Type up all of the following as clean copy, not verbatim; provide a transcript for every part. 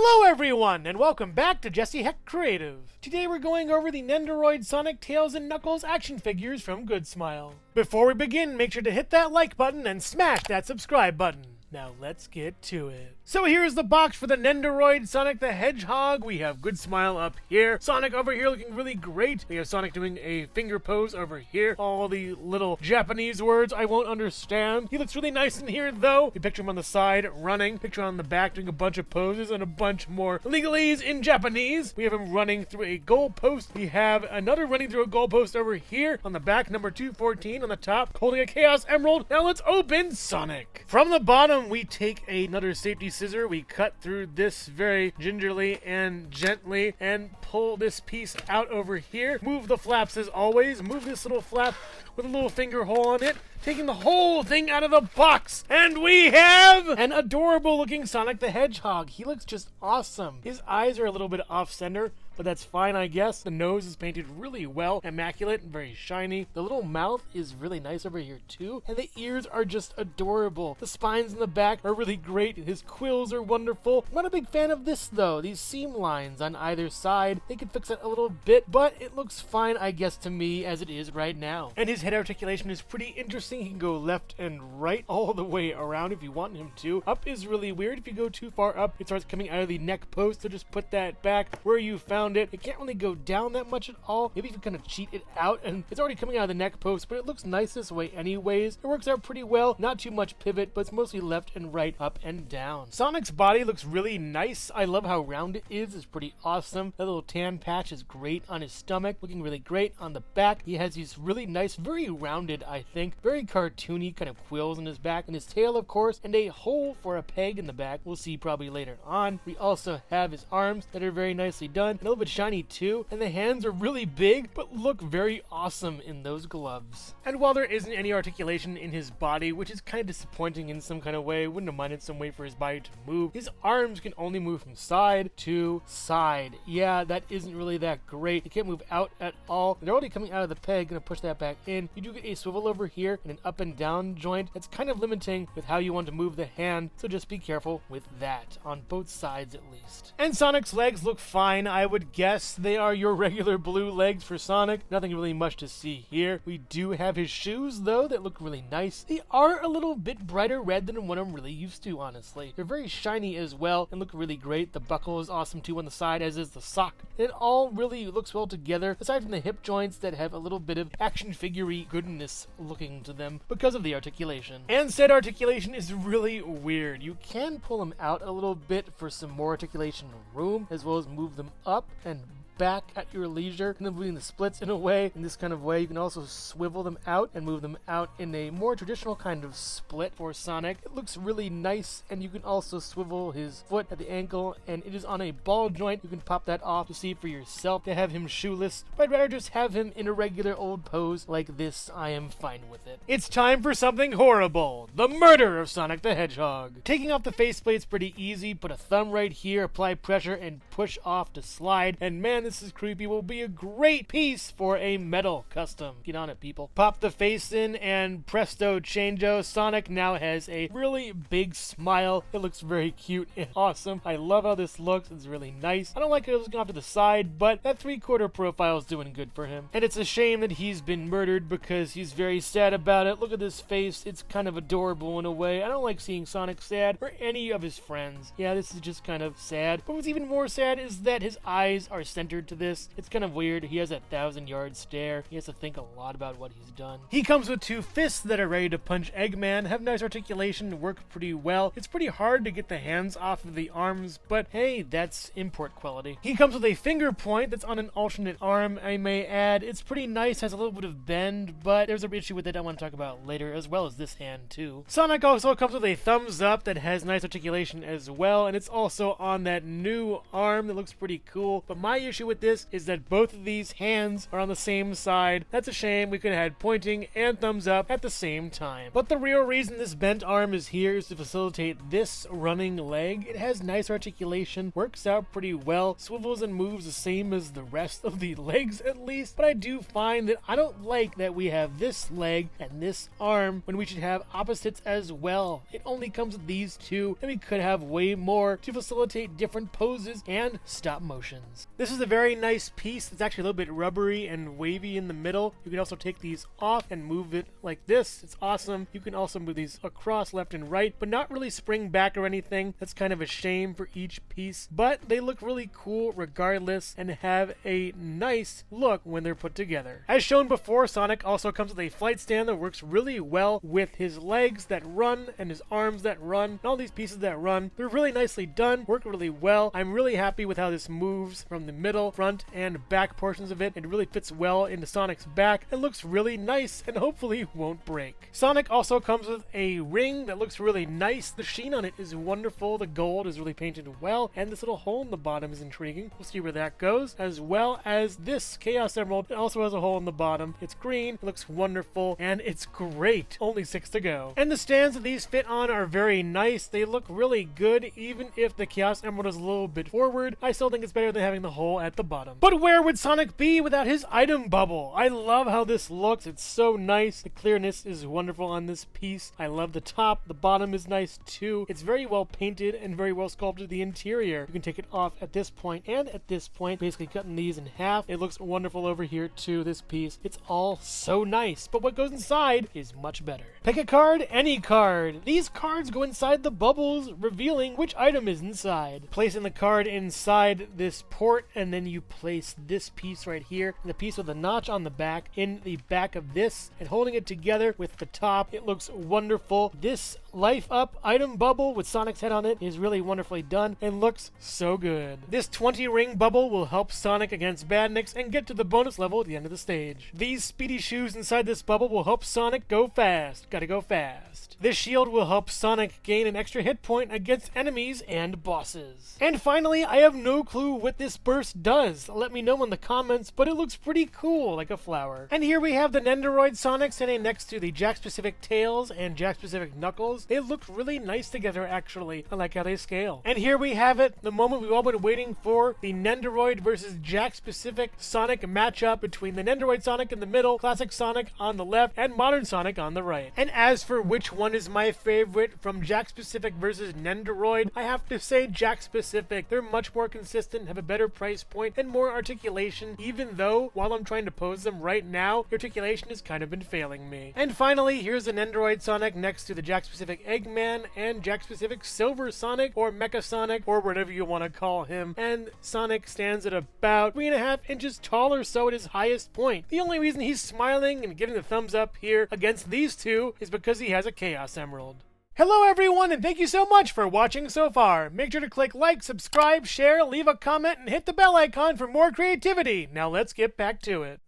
Hello everyone, and welcome back to Jesse Hecht Creative. Today we're going over the Nendoroid Sonic, Tails, and Knuckles action figures from Good Smile. Before we begin, make sure to hit that like button and smash that subscribe button. Now let's get to it. So here's the box for the Nendoroid Sonic the Hedgehog. We have Good Smile up here. Sonic over here looking really great. We have Sonic doing a finger pose over here. All the little Japanese words I won't understand. He looks really nice in here though. We picture him on the side running. Picture him on the back doing a bunch of poses and a bunch more legalese in Japanese. We have him running through a goal post. We have another running through a goal post over here. On the back, number 214 on the top, holding a Chaos Emerald. Now let's open Sonic. From the bottom, we take another safety scissor. We cut through this very gingerly and gently and pull this piece out over here. Move the flaps as always. Move this little flap with a little finger hole on it, taking the whole thing out of the box. And we have an adorable looking Sonic the Hedgehog. He looks just awesome. His eyes are a little bit off center, but that's fine, I guess. The nose is painted really well, immaculate and very shiny. The little mouth is really nice over here too, and the ears are just adorable. The spines in the back are really great. His quills are wonderful. I'm not a big fan of this though. These seam lines on either side, they could fix it a little bit, but it looks fine, I guess, to me as it is right now. And his head articulation is pretty interesting. He can go left and right all the way around if you want him to. Up is really weird. If you go too far up, it starts coming out of the neck post, so just put that back where you found it. It can't really go down that much at all. Maybe if you kind of cheat it out, and it's already coming out of the neck post, but it looks nice this way anyways. It works out pretty well. Not too much pivot, but it's mostly left and right, up and down. Sonic's body looks really nice. I love how round it is. It's pretty awesome. That little tan patch is great on his stomach, looking really great on the back. He has these really nice, very rounded, I think, very cartoony kind of quills in his back, and his tail, of course, and a hole for a peg in the back. We'll see probably later on. We also have his arms that are very nicely done, and a little bit shiny too, and the hands are really big, but look very awesome in those gloves. And while there isn't any articulation in his body, which is kind of disappointing in some kind of way, wouldn't have minded some way for his body to move, his arms can only move from side to side. Yeah, that isn't really that great. They can't move out at all. They're already coming out of the peg. Gonna push that back in. You do get a swivel over here and an up and down joint. That's kind of limiting with how you want to move the hand, so just be careful with that, on both sides at least. And Sonic's legs look fine, I would guess. They are your regular blue legs for Sonic. Nothing really much to see here. We do have his shoes, though, that look really nice. They are a little bit brighter red than what I'm really used to, honestly. They're very shiny as well and look really great. The buckle is awesome, too, on the side, as is the sock. It all really looks well together, aside from the hip joints that have a little bit of action figure-y goodness looking to them because of the articulation. And said articulation is really weird. You can pull them out a little bit for some more articulation room, as well as move them up and back at your leisure, kind of moving the splits in a way. In this kind of way, you can also swivel them out and move them out in a more traditional kind of split for Sonic. It looks really nice, and you can also swivel his foot at the ankle, and it is on a ball joint. You can pop that off to see for yourself to have him shoeless, but I'd rather just have him in a regular old pose like this. I am fine with it. It's time for something horrible. The murder of Sonic the Hedgehog. Taking off the faceplate's pretty easy. Put a thumb right here, apply pressure, and push off to slide. And man, this is creepy. Will be a great piece for a metal custom. Get on it, people. Pop the face in, and presto changeo. Sonic now has a really big smile. It looks very cute and awesome. I love how this looks. It's really nice. I don't like it looking off to the side, but that 3/4 profile is doing good for him. And it's a shame that he's been murdered because he's very sad about it. Look at this face. It's kind of adorable in a way. I don't like seeing Sonic sad, or any of his friends. Yeah, this is just kind of sad. But what's even more sad is that his eyes are centered to this. It's kind of weird. He has that 1,000-yard stare. He has to think a lot about what he's done. He comes with 2 fists that are ready to punch Eggman, have nice articulation, work pretty well. It's pretty hard to get the hands off of the arms, but hey, that's import quality. He comes with a finger point that's on an alternate arm, I may add. It's pretty nice, has a little bit of bend, but there's an issue with it I want to talk about later, as well as this hand too. Sonic also comes with a thumbs up that has nice articulation as well, and it's also on that new arm that looks pretty cool, but my issue issue with this is that both of these hands are on the same side. That's a shame. We could have had pointing and thumbs up at the same time. But the real reason this bent arm is here is to facilitate this running leg. It has nice articulation, works out pretty well, swivels and moves the same as the rest of the legs at least, but I do find that I don't like that we have this leg and this arm when we should have opposites as well. It only comes with these two, and we could have way more to facilitate different poses and stop motions. This is a very nice piece. It's actually a little bit rubbery and wavy in the middle. You can also take these off and move it like this. It's awesome. You can also move these across left and right, but not really spring back or anything. That's kind of a shame for each piece, but they look really cool regardless and have a nice look when they're put together. As shown before, Sonic also comes with a flight stand that works really well with his legs that run and his arms that run and all these pieces that run. They're really nicely done, work really well. I'm really happy with how this moves from the middle, front, and back portions of it. It really fits well into Sonic's back and looks really nice and hopefully won't break. Sonic also comes with a ring that looks really nice. The sheen on it is wonderful. The gold is really painted well, and this little hole in the bottom is intriguing. We'll see where that goes, as well as this Chaos Emerald. It also has a hole in the bottom. It's green, it looks wonderful, and it's great. Only 6 to go. And the stands that these fit on are very nice. They look really good, even if the Chaos Emerald is a little bit forward. I still think it's better than having the hole at the bottom. But where would Sonic be without his item bubble? I love how this looks. It's so nice. The clearness is wonderful on this piece. I love the top. The bottom is nice too. It's very well painted and very well sculpted. The interior, you can take it off at this point and at this point, basically cutting these in half. It looks wonderful over here too, this piece. It's all so nice, but what goes inside is much better. Pick a card, any card. These cards go inside the bubbles, revealing which item is inside. Placing the card inside this port, and then you place this piece right here, the piece with a notch on the back, in the back of this, and holding it together with the top. It looks wonderful. This life up item bubble with Sonic's head on it is really wonderfully done and looks so good. This 20 ring bubble will help Sonic against Badniks and get to the bonus level at the end of the stage. These speedy shoes inside this bubble will help Sonic go fast. Gotta go fast. This shield will help Sonic gain an extra hit point against enemies and bosses. And finally, I have no clue what this burst does. Let me know in the comments, but it looks pretty cool, like a flower. And here we have the Nendoroid Sonic standing next to the Jack-specific Tails and Jack-specific Knuckles. They look really nice together, actually. I like how they scale. And here we have it, the moment we've all been waiting for, the Nendoroid versus Jack-specific Sonic matchup between the Nendoroid Sonic in the middle, Classic Sonic on the left, and Modern Sonic on the right. And as for which one is my favorite from Jack-specific versus Nendoroid, I have to say Jack-specific. They're much more consistent, have a better price point, and more articulation, even though, while I'm trying to pose them right now, the articulation has kind of been failing me. And finally, here's the Nendoroid Sonic next to the Jack-specific Eggman and Jack-specific Silver Sonic, or Mecha Sonic, or whatever you want to call him. And Sonic stands at about 3.5 inches tall or so at his highest point. The only reason he's smiling and giving the thumbs up here against these two is because he has a Chaos Emerald. Hello everyone, and thank you so much for watching so far. Make sure to click like, subscribe, share, leave a comment, and hit the bell icon for more creativity. Now let's get back to it.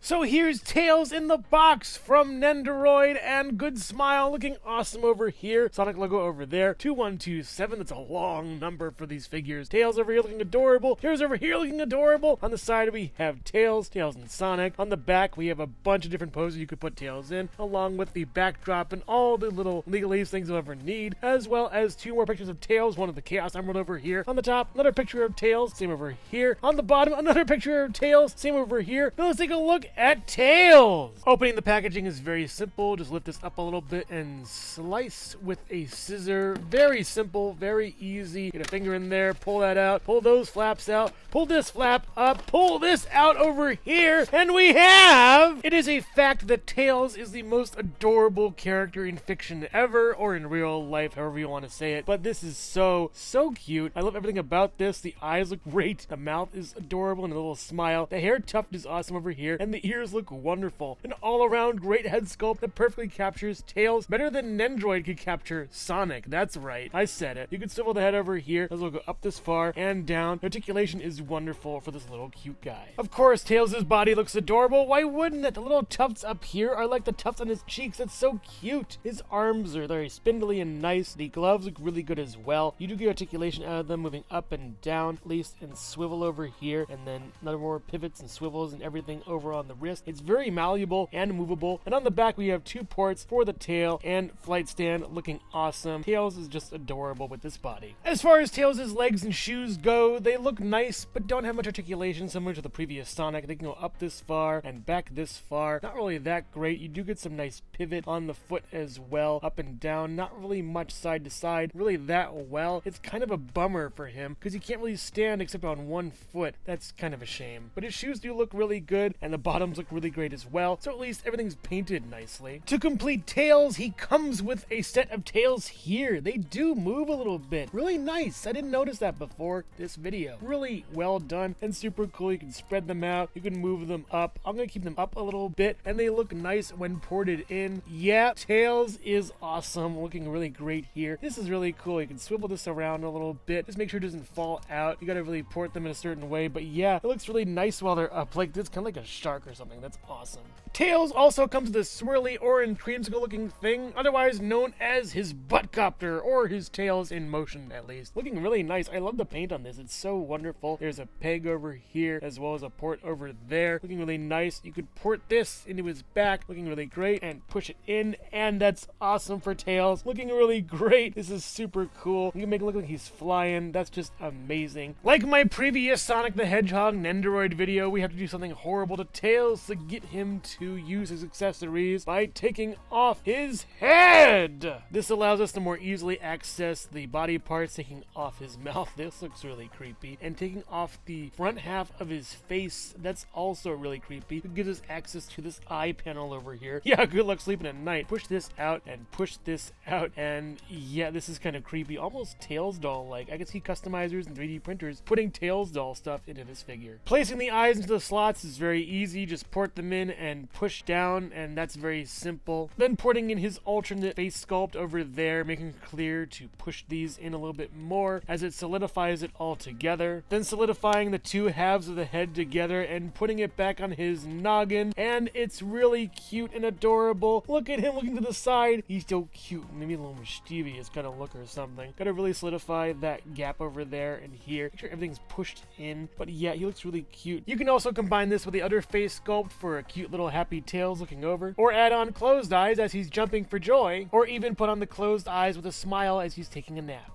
So here's Tails in the box from Nendoroid, and Good Smile looking awesome over here. Sonic logo over there. 2127, that's a long number for these figures. Tails over here looking adorable. Here's over here looking adorable. On the side we have Tails and Sonic. On the back we have a bunch of different poses you could put Tails in, along with the backdrop and all the little legalese things you'll ever need, as well as 2 more pictures of Tails, one of the Chaos Emerald over here. On the top, another picture of Tails, same over here. On the bottom, another picture of Tails, same over here. Now let's take a look at Tails! Opening the packaging is very simple. Just lift this up a little bit and slice with a scissor. Very simple, very easy. Get a finger in there, pull that out, pull those flaps out, pull this flap up, pull this out over here, and we have... It is a fact that Tails is the most adorable character in fiction ever, or in real life, however you want to say it. But this is so cute. I love everything about this. The eyes look great. The mouth is adorable and a little smile. The hair tuft is awesome over here, and the ears look wonderful. An all-around great head sculpt that perfectly captures Tails better than Nendoroid could capture Sonic. That's right, I said it. You can swivel the head over here, as we'll go up this far and down. Articulation is wonderful for this little cute guy. Of course, Tails' body looks adorable. Why wouldn't it? The little tufts up here are like the tufts on his cheeks. That's so cute. His arms are very spindly and nice. The gloves look really good as well. You do get articulation out of them, moving up and down, at least, and swivel over here, and then another more pivots and swivels and everything over on the wrist. It's very malleable and movable. And on the back, we have 2 ports for the tail and flight stand, looking awesome. Tails is just adorable with this body. As far as Tails' legs and shoes go, they look nice, but don't have much articulation, similar to the previous Sonic. They can go up this far and back this far. Not really that great. You do get some nice pivot on the foot as well, up and down. Not really much side to side, really that well. It's kind of a bummer for him, because he can't really stand except on one foot. That's kind of a shame. But his shoes do look really good, and the bottoms look really great as well, so at least everything's painted nicely. To complete Tails, he comes with a set of tails here. They do move a little bit. Really nice. I didn't notice that before this video. Really well done and super cool. You can spread them out. You can move them up. I'm going to keep them up a little bit, and they look nice when ported in. Yeah, Tails is awesome. Looking really great here. This is really cool. You can swivel this around a little bit. Just make sure it doesn't fall out. You got to really port them in a certain way, but yeah, it looks really nice while they're up. Like this, kind of like a shark or something. That's awesome. Tails also comes with a swirly orange creamsicle looking thing, otherwise known as his butt copter, or his tails in motion at least. Looking really nice. I love the paint on this. It's so wonderful. There's a peg over here as well as a port over there. Looking really nice. You could port this into his back. Looking really great, and push it in, and that's awesome for Tails. Looking really great. This is super cool. You can make it look like he's flying. That's just amazing. Like my previous Sonic the Hedgehog Nendoroid video, we have to do something horrible to Tails to get him to use his accessories by taking off his head. This allows us to more easily access the body parts, taking off his mouth. This looks really creepy. And taking off the front half of his face, that's also really creepy. It gives us access to this eye panel over here. Yeah, good luck sleeping at night. Push this out and push this out, and yeah, this is kind of creepy. Almost Tails doll-like. I can see customizers and 3D printers putting Tails doll stuff into this figure. Placing the eyes into the slots is very easy. Just port them in and push down, and that's very simple. Then porting in his alternate face sculpt over there, making it clear to push these in a little bit more as it solidifies it all together. Then solidifying the 2 halves of the head together and putting it back on his noggin, and it's really cute and adorable. Look at him looking to the side. He's so cute, maybe a little mischievous kind of look or something. Gotta really solidify that gap over there and here. Make sure everything's pushed in, but yeah, he looks really cute. You can also combine this with the other face sculpt for a cute little happy Tails looking over, or add on closed eyes as he's jumping for joy, or even put on the closed eyes with a smile as he's taking a nap.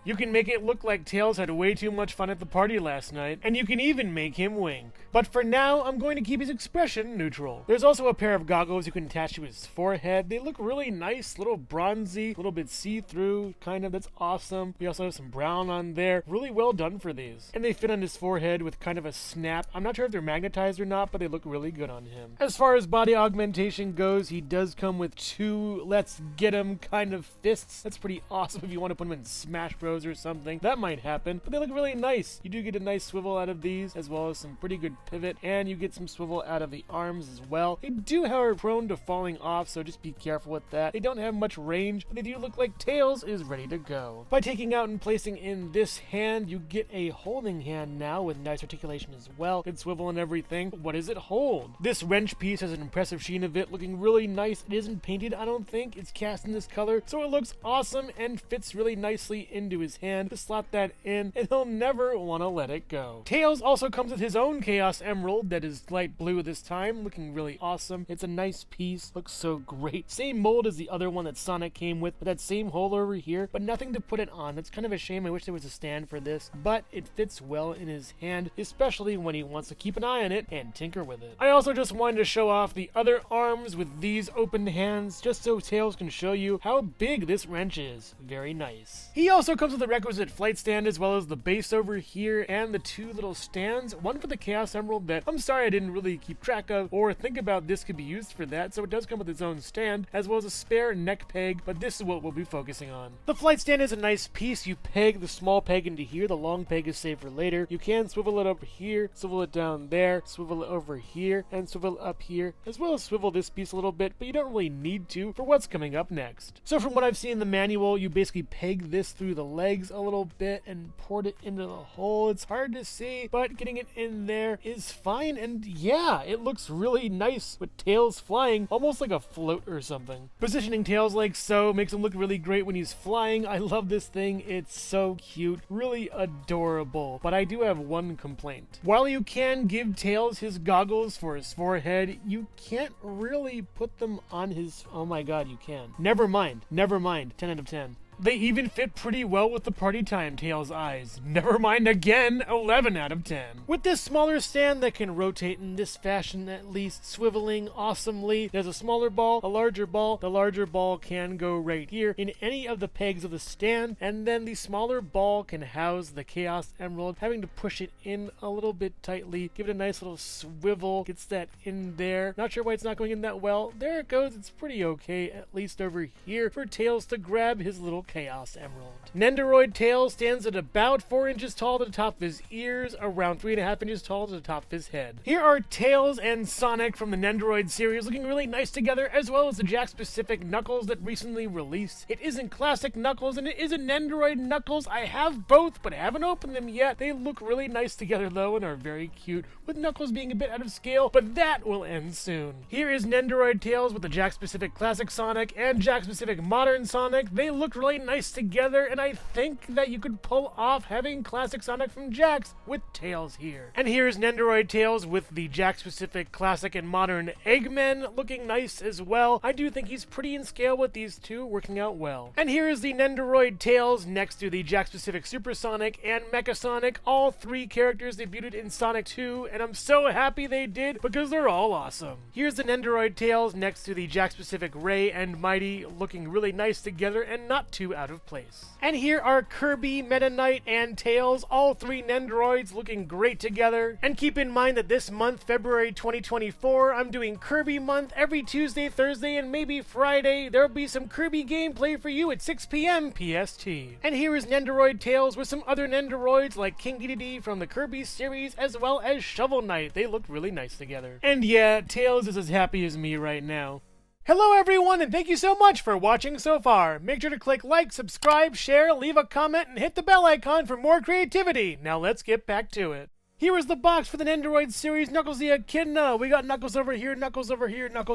You can make it look like Tails had way too much fun at the party last night, and you can even make him wink. But for now, I'm going to keep his expression neutral. There's also a pair of goggles you can attach to his forehead. They look really nice, little bronzy, a little bit see-through, kind of. That's awesome. We also have some brown on there. Really well done for these. And they fit on his forehead with kind of a snap. I'm not sure if they're magnetized or not, but they look really good on him. As far as body augmentation goes, he does come with 2 let's get him kind of fists. That's pretty awesome if you want to put him in Smash Bros or something. That might happen, but they look really nice. You do get a nice swivel out of these, as well as some pretty good pivot, and you get some swivel out of the arms as well. They do, however, prone to falling off, so just be careful with that. They don't have much range, but they do look like Tails is ready to go. By taking out and placing in this hand, you get a holding hand now with nice articulation as well. Good swivel and everything. But what does it hold? This wrench piece has an impressive sheen of it, looking really nice. It isn't painted, I don't think. It's cast in this color, so it looks awesome and fits really nicely into his hand. Just slot that in, and he'll never want to let it go. Tails also comes with his own Chaos Emerald that is light blue this time, looking really awesome. It's a nice piece, looks so great. Same mold as the other one that Sonic came with that same hole over here, but nothing to put it on. That's kind of a shame. I wish there was a stand for this, but it fits well in his hand, especially when he wants to keep an eye on it and tinker with it. I also just wanted to show off the other arms with these open hands, just so Tails can show you how big this wrench is. Very nice. He also comes comes with the requisite flight stand as well as the base over here and the two little stands, one for the Chaos Emerald that I'm sorry I didn't really keep track of or think about this could be used for that, so it does come with its own stand as well as a spare neck peg, but this is what we'll be focusing on. The flight stand is a nice piece. You peg the small peg into here, the long peg is saved for later. You can swivel it over here, swivel it down there, swivel it over here, and swivel it up here, as well as swivel this piece a little bit, but you don't really need to for what's coming up next. So from what I've seen in the manual, you basically peg this through the legs a little bit and port it into the hole. It's hard to see, but getting it in there is fine, and yeah, it looks really nice with Tails flying, almost like a float or something. Positioning Tails like so makes him look really great when he's flying. I love this thing. It's so cute, really adorable, but I do have one complaint. While you can give Tails his goggles for his forehead, you can't really put them on his... Oh my god, you can. Never mind. 10 out of 10. They even fit pretty well with the Party Time Tails eyes. Never mind again, 11 out of 10. With this smaller stand that can rotate in this fashion at least, swiveling awesomely, there's a smaller ball, a larger ball. The larger ball can go right here in any of the pegs of the stand, and then the smaller ball can house the Chaos Emerald, having to push it in a little bit tightly, give it a nice little swivel, gets that in there. Not sure why it's not going in that well. There it goes, it's pretty okay, at least over here, for Tails to grab his little Chaos Emerald. Nendoroid Tails stands at about 4 inches tall to the top of his ears, around 3.5 inches tall to the top of his head. Here are Tails and Sonic from the Nendoroid series looking really nice together, as well as the Jack-specific Knuckles that recently released. It isn't classic Knuckles and it isn't Nendoroid Knuckles. I have both, but haven't opened them yet. They look really nice together though and are very cute, with Knuckles being a bit out of scale, but that will end soon. Here is Nendoroid Tails with the Jack-specific classic Sonic and Jack-specific modern Sonic. They look really nice together, and I think that you could pull off having classic Sonic from Jax with Tails here. And here's Nendoroid Tails with the Jack-specific classic and modern Eggman looking nice as well. I do think he's pretty in scale with these two, working out well. And here is the Nendoroid Tails next to the Jack-specific Super Sonic and Mecha Sonic. All three characters debuted in Sonic 2, and I'm so happy they did because they're all awesome. Here's the Nendoroid Tails next to the Jack-specific Ray and Mighty, looking really nice together and not too out of place. And here are Kirby, Meta Knight, and Tails, all three Nendoroids looking great together. And keep in mind that this month, February 2024, I'm doing Kirby month every Tuesday, Thursday, and maybe Friday. There'll be some Kirby gameplay for you at 6 p.m. PST. And here is Nendoroid Tails with some other Nendoroids like King Dedede from the Kirby series, as well as Shovel Knight. They look really nice together. And yeah, Tails is as happy as me right now. Hello everyone, and thank you so much for watching so far. Make sure to click like, subscribe, share, leave a comment, and hit the bell icon for more creativity. Now let's get back to it. Here is the box for the Nendoroid series, Knuckles the Echidna. We got Knuckles over here, Knuckles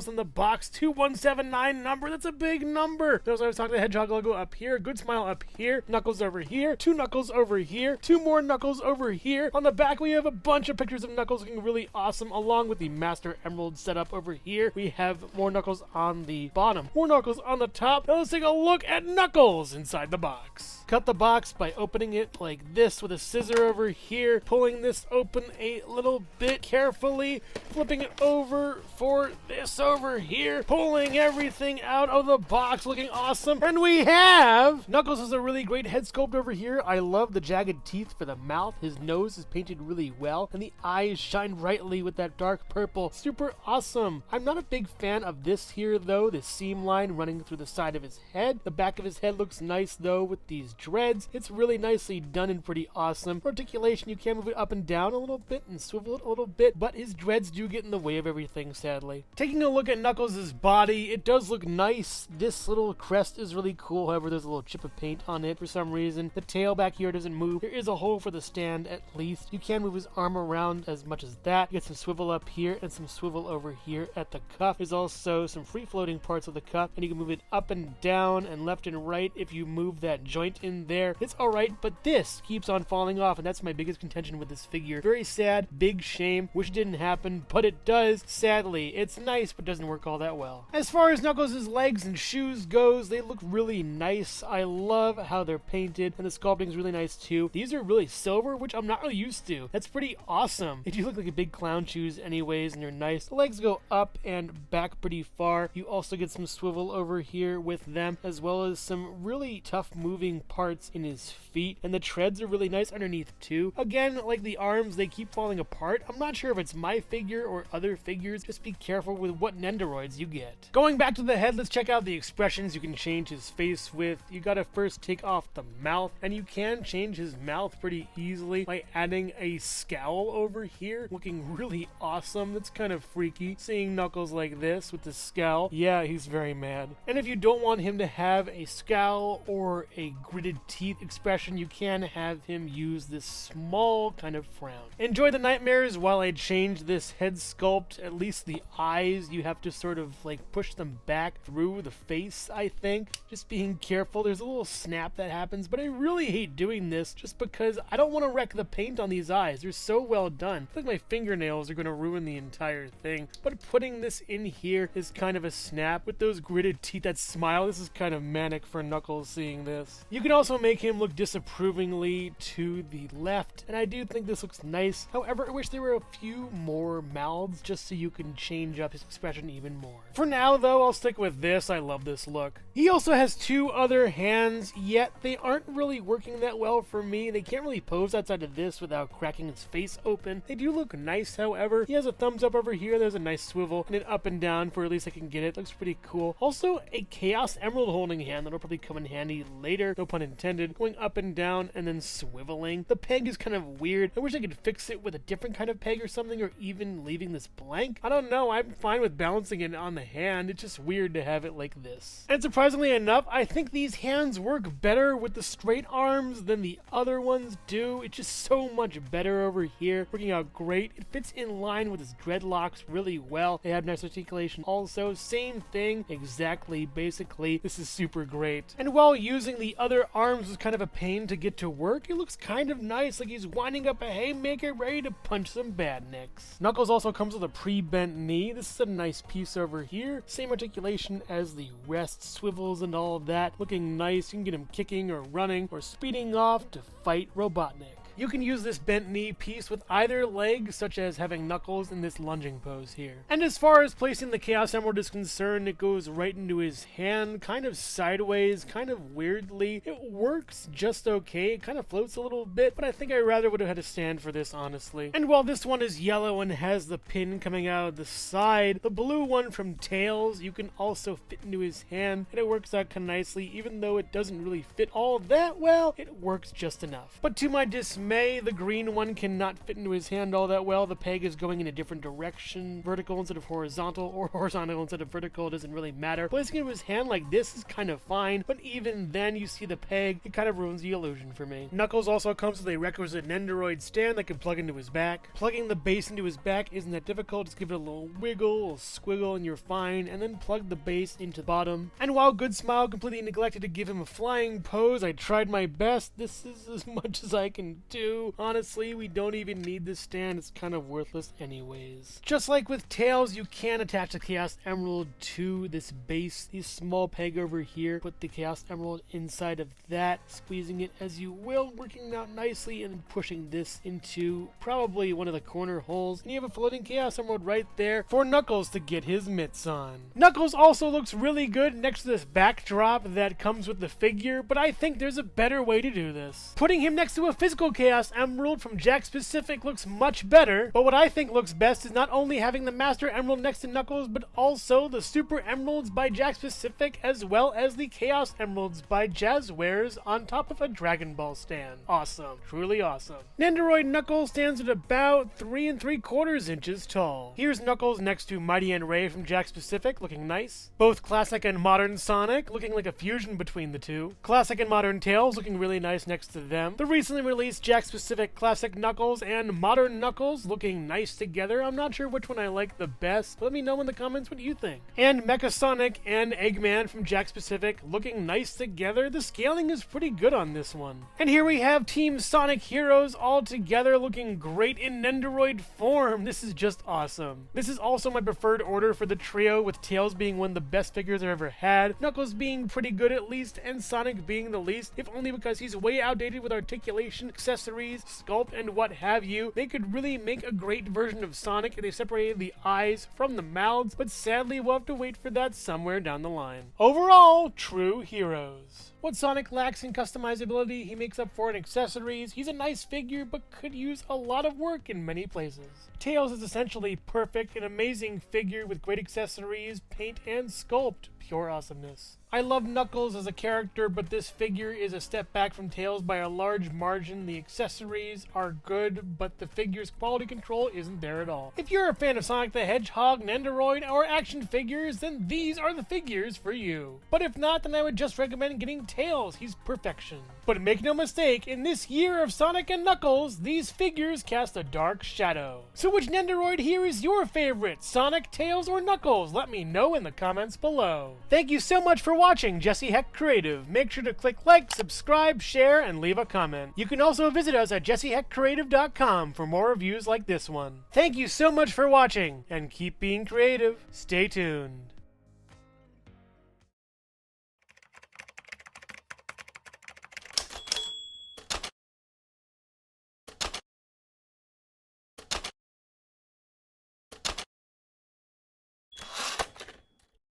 in the box. 2179 number, that's a big number. There's always talking the Hedgehog logo up here, Good Smile up here, Knuckles over here, 2 Knuckles over here, 2 more Knuckles over here. On the back we have a bunch of pictures of Knuckles looking really awesome, along with the Master Emerald setup over here. We have more Knuckles on the bottom, more Knuckles on the top. Now let's take a look at Knuckles inside the box. Cut the box by opening it like this with a scissor over here, pulling this open a little bit carefully, flipping it over for this over here, pulling everything out of the box, looking awesome. And we have Knuckles has a really great head sculpt over here. I love the jagged teeth for the mouth. His nose is painted really well, and the eyes shine brightly with that dark purple. Super awesome. I'm not a big fan of this here though, this seam line running through the side of his head. The back of his head looks nice though with these dreads. It's really nicely done and pretty awesome. Articulation, you can move it up and down a little bit and swivel it a little bit, but his dreads do get in the way of everything, sadly. Taking a look at Knuckles' body, it does look nice. This little crest is really cool, however there's a little chip of paint on it for some reason. The tail back here doesn't move. There is a hole for the stand at least. You can move his arm around as much as that. You get some swivel up here and some swivel over here at the cuff. There's also some free-floating parts of the cuff, and you can move it up and down and left and right if you move that joint in there. It's alright, but this keeps on falling off, and that's my biggest contention with this figure. figure. Very sad, big shame, wish it didn't happen, but it does, sadly. It's nice, but doesn't work all that well. As far as Knuckles' legs and shoes goes, they look really nice. I love how they're painted, and the sculpting is really nice too. These are really silver, which I'm not really used to. That's pretty awesome. They do look like a big clown shoes anyways, and they're nice. The legs go up and back pretty far. You also get some swivel over here with them, as well as some really tough moving parts in his feet, and the treads are really nice underneath too. Again, like the arms, they keep falling apart. I'm not sure if it's my figure or other figures. Just be careful with what Nendoroids you get. Going back to the head, let's check out the expressions you can change his face with. You gotta first take off the mouth, and you can change his mouth pretty easily by adding a scowl over here, looking really awesome. That's kind of freaky, seeing Knuckles like this with the scowl. Yeah, he's very mad. And if you don't want him to have a scowl or a gritted teeth expression, you can have him use this small kind of frown. Enjoy the nightmares while I change this head sculpt. At least the eyes, you have to sort of like push them back through the face, I think. Just being careful. There's a little snap that happens, but I really hate doing this just because I don't want to wreck the paint on these eyes. They're so well done. I think my fingernails are going to ruin the entire thing. But putting this in here is kind of a snap with those gritted teeth that smile. This is kind of manic for Knuckles seeing this. You can also make him look disapprovingly to the left, and I do think this looks nice. However, I wish there were a few more mouths just so you can change up his expression even more. For now though, I'll stick with this. I love this look. He also has two other hands, yet they aren't really working that well for me. They can't really pose outside of this without cracking his face open. They do look nice, however. He has a thumbs up over here, there's a nice swivel, and an up and down for at least I can get it. Looks pretty cool. Also, a Chaos Emerald holding hand that'll probably come in handy later, no pun intended, going up and down and then swiveling. The peg is kind of weird. I wish I could fix it with a different kind of peg or something, or even leaving this blank. I don't know, I'm fine with balancing it on the hand. It's just weird to have it like this. And surprisingly enough, I think these hands work better with the straight arms than the other ones do. It's just so much better over here, working out great. It fits in line with his dreadlocks really well. They have nice articulation also. Same thing, exactly, basically. This is super great. And while using the other arms was kind of a pain to get to work, it looks kind of nice, like he's winding up a haymaker ready to punch some badniks. Knuckles also comes with a pre-bent knee. This is a nice piece over here. Same articulation as the rest, swivels and all of that. Looking nice. You can get him kicking or running or speeding off to fight Robotnik. You can use this bent knee piece with either leg, such as having Knuckles in this lunging pose here. And as far as placing the Chaos Emerald is concerned, it goes right into his hand, kind of sideways, kind of weirdly. It works just okay. It kind of floats a little bit, but I think I rather would have had to stand for this, honestly. And while this one is yellow and has the pin coming out of the side, the blue one from Tails, you can also fit into his hand, and it works out kind of nicely. Even though it doesn't really fit all that well, it works just enough. But to my dismay, the green one cannot fit into his hand all that well. The peg is going in a different direction, vertical instead of horizontal, or horizontal instead of vertical. It doesn't really matter. Placing it in his hand like this is kind of fine, but even then you see the peg, it kind of ruins the illusion for me. Knuckles also comes with a requisite Nendoroid stand that can plug into his back. Plugging the base into his back isn't that difficult. Just give it a little wiggle, a little squiggle, and you're fine, and then plug the base into the bottom. And while Good Smile completely neglected to give him a flying pose, I tried my best. This is as much as I can do. Honestly, we don't even need this stand. It's kind of worthless anyways. Just like with Tails, you can attach the Chaos Emerald to this base, this small peg over here. Put the Chaos Emerald inside of that, squeezing it as you will, working out nicely, and then pushing this into probably one of the corner holes. And you have a floating Chaos Emerald right there for Knuckles to get his mitts on. Knuckles also looks really good next to this backdrop that comes with the figure, but I think there's a better way to do this. Putting him next to a physical Chaos Emerald from Jakks Pacific looks much better, but what I think looks best is not only having the Master Emerald next to Knuckles, but also the Super Emeralds by Jakks Pacific, as well as the Chaos Emeralds by Jazzwares on top of a Dragon Ball stand. Awesome. Truly awesome. Nendoroid Knuckles stands at about 3 3/4 inches tall. Here's Knuckles next to Mighty and Ray from Jakks Pacific, looking nice. Both classic and modern Sonic, looking like a fusion between the two. Classic and modern Tails, looking really nice next to them. The recently released Jack-specific classic Knuckles and modern Knuckles looking nice together. I'm not sure which one I like the best, but let me know in the comments what you think. And Mecha Sonic and Eggman from Jack-specific looking nice together. The scaling is pretty good on this one. And here we have Team Sonic Heroes all together looking great in Nendoroid form. This is just awesome. This is also my preferred order for the trio, with Tails being one of the best figures I've ever had, Knuckles being pretty good at least, and Sonic being the least, if only because he's way outdated with articulation, accessories, sculpt, and what have you. They could really make a great version of Sonic if they separated the eyes from the mouths, but sadly we'll have to wait for that somewhere down the line. Overall, true heroes. What Sonic lacks in customizability, he makes up for in accessories. He's a nice figure, but could use a lot of work in many places. Tails is essentially perfect, an amazing figure with great accessories, paint, and sculpt. Pure awesomeness. I love Knuckles as a character, but this figure is a step back from Tails by a large margin. The accessories are good, but the figure's quality control isn't there at all. If you're a fan of Sonic the Hedgehog, Nendoroid, or action figures, then these are the figures for you. But if not, then I would just recommend getting Tails. He's perfection. But make no mistake, in this year of Sonic and Knuckles, these figures cast a dark shadow. So which Nendoroid here is your favorite? Sonic, Tails, or Knuckles? Let me know in the comments below. Thank you so much for watching Jesse Hecht Creative. Make sure to click like, subscribe, share, and leave a comment. You can also visit us at jessehechtcreative.com for more reviews like this one. Thank you so much for watching, and keep being creative. Stay tuned.